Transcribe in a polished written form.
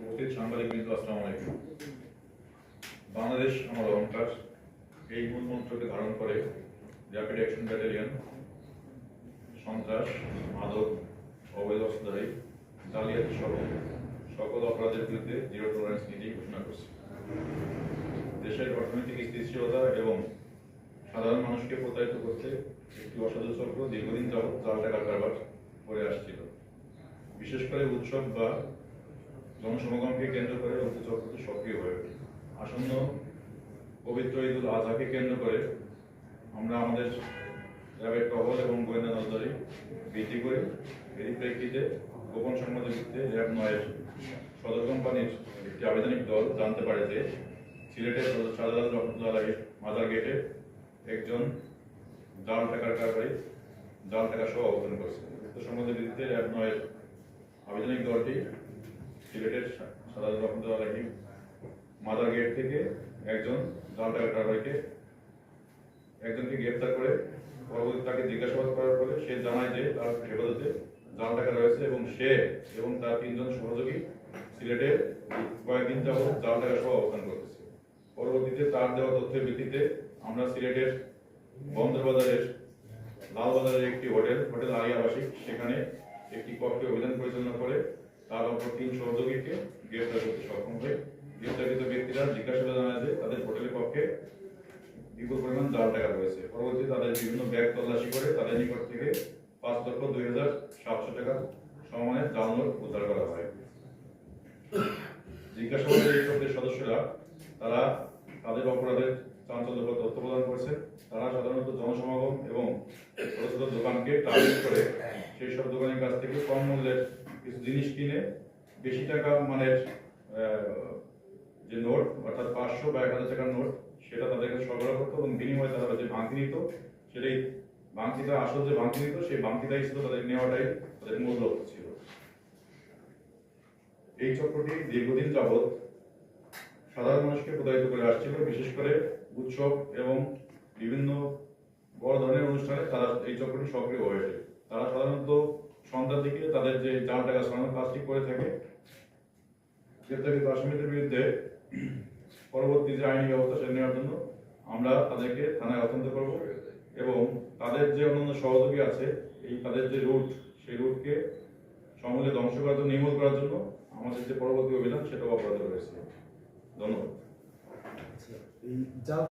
উপস্থিত সাংবাদিক বৃন্দ, আসসালামু আলাইকুম। বাংলাদেশ আমার অহংকার এই মূল মন্ত্রকে ধারণ করে র্যাপিড অ্যাকশন ব্যাটালিয়ন সন্ত্রাস, মাদক, অবৈধ অস্ত্রধারী, জালিয়াতি সহ সকল অপরাধের বিরুদ্ধে জিরো টলারেন্স নীতি ঘোষণা করছে। দেশের অর্থনৈতিক স্থিতিশীলতা এবং সাধারণ মানুষকে প্রতারিত করতে একটি অসাধু চক্র দীর্ঘদিন যাবৎ জাল টাকার কারবার করে আসছিল। বিশেষ করে উৎসব বা জনসমাগমকে কেন্দ্র করে উক্ত চক্রটি সক্রিয় হয়ে ওঠে। আসন্ন পবিত্র ঈদুল আজহাকে কেন্দ্র করে আমরা আমাদের র্যাবের টহল এবং গোয়েন্দা নজরদারি বৃদ্ধি করি। এরই প্রেক্ষিতে গোপন সংবাদের ভিত্তিতে র্যাব ৯-এর সদর কোম্পানির একটি আবেদনিক দল জানতে পারে যে সিলেটের শাহজালাল রহমতুল্লাহ মাজার গেটে একজন জাল টাকার কারবারি জাল টাকা সহ অবস্থান করছে। উক্ত সংবাদের ভিত্তিতে র্যাব ৯-এর আবেদনিক দলটি সিলেটের শাহজালাল রহমতুল্লাহ মাজার গেট থেকে একজন জাল টাকার কারবারিকে একজনকে গ্রেপ্তার করে পরবর্তী তাকে জিজ্ঞাসাবাদ করার পরে সে জানায় যে তার হেফাজতে জাল টাকা রয়েছে এবং সে এবং তার ৩ জন সহযোগী সিলেটে কয়েকদিন যাবৎ জাল টাকা সহ অবস্থান করতেছে। পরবর্তীতে তার দেওয়া তথ্যের ভিত্তিতে আমরা সিলেটের বন্দরবাজারের লালবাজারের একটি হোটেল আলী আবাসিক সেখানে একটি কক্ষে অভিযান পরিচালনা করে তার অপর ৩ সহযোগীকে গ্রেপ্তার করতে সক্ষম হয়। গ্রেপ্তারকৃত ব্যক্তিরা জিজ্ঞাসাবাদে জানায় যে তাদের হোটেলের কক্ষে বিপুল পরিমাণ জাল টাকা রয়েছে। পরবর্তীতে তাদের বিভিন্ন ব্যাগ তল্লাশি করে তাদের নিকট থেকে ৫,২,৭০০ টাকা সমমানের জাল নোট উদ্ধার করা হয়। জিজ্ঞাসাবাদে এই চক্রের সদস্যরা তারা তাদের অপরাধের চাঞ্চল্যকর তথ্য প্রদান করেছে। তারা সাধারণত জনসমাগম এবং ছোট ছোট দোকানকে টার্গেট করে সেই সব দোকানের কাছ থেকে কম মূল্যের কিছু জিনিস কিনে বেশি টাকা মানের যে নোট অর্থাৎ ৫০০ বা ১,০০০ টাকার নোট সেটা তাদের কাছে সরবরাহ করতো এবং বিনিময়ে তারা যে ভাঙতি নিত সেটাই ভাঙতিটা আসল যে ভাঙতি নিত সেই ভাঙতিটাই ছিল তাদের নেওয়াটাই তাদের মূল লক্ষ্য ছিল। এই চক্রটি দীর্ঘদিন যাবৎ সাধারণ মানুষকে প্রতারিত করে আসছিল। বিশেষ করে উৎসব এবং বিভিন্ন বড় ধরনের অনুষ্ঠানে তারা এই চক্রটি সক্রিয় হয়ে ওঠে। তারা সাধারণত সন্ধ্যার দিকে তাদের যে জাল টাকা ছড়ানোর কাজটি করে থাকে। গ্রেপ্তারকৃত আসামিদের বিরুদ্ধে পরবর্তী যে আইনি ব্যবস্থা সেটা নেওয়ার জন্য আমরা তাদেরকে থানায় হস্তান্তর করব এবং তাদের যে অন্যান্য সহযোগী আছে এই তাদের যে রুট সেই রুটকে সমূলে ধ্বংস করার জন্য নির্মূল করার জন্য আমাদের যে পরবর্তী অভিযান সেটাও অব্যাহত রয়েছে। ধন্যবাদ।